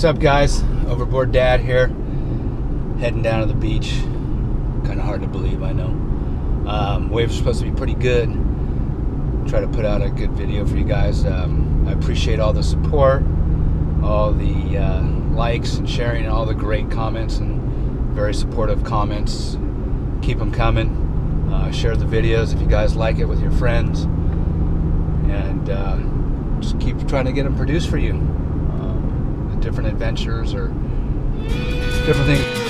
What's up, guys? Overboard Dad here, heading down to the beach. Kind of hard to believe, I know. Waves are supposed to be pretty good. Try to put out a good video for you guys. I appreciate all the support, all the likes and sharing, and all the great comments and very supportive comments. Keep them coming. Share the videos if you guys like it with your friends, and just keep trying to get them produced for you. Different adventures or different things.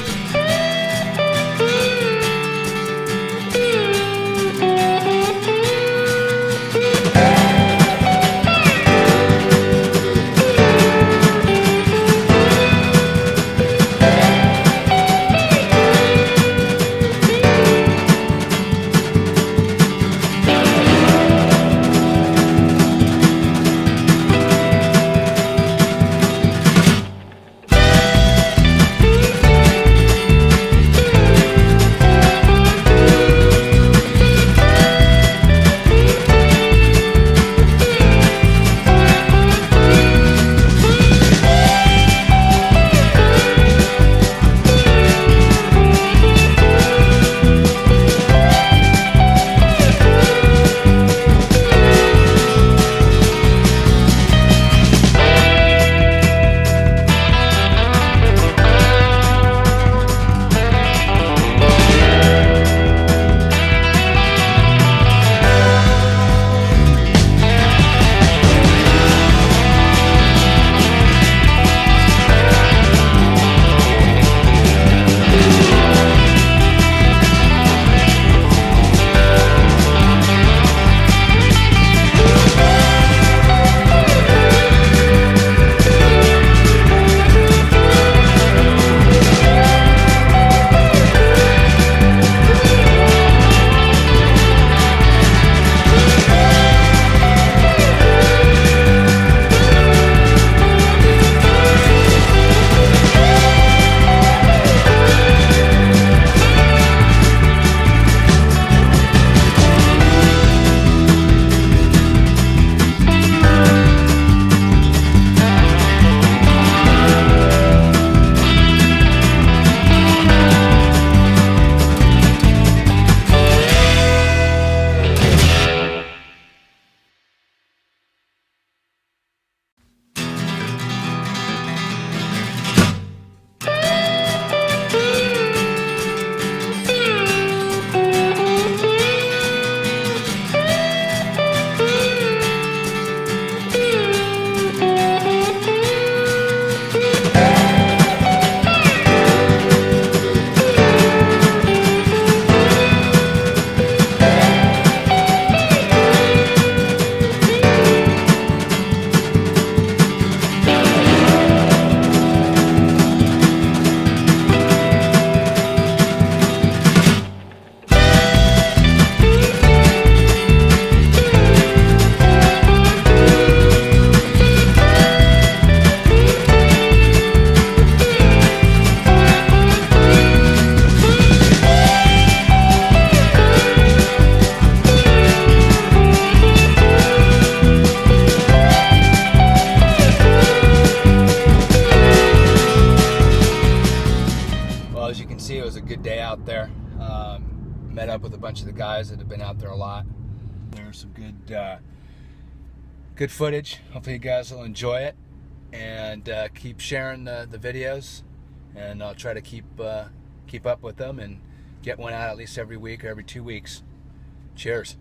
As you can see, it was a good day out there. Met up with a bunch of the guys that have been out there a lot. There's some good footage. Hopefully you guys will enjoy it, and keep sharing the videos, and I'll try to keep up with them and get one out at least every week or every 2 weeks. Cheers.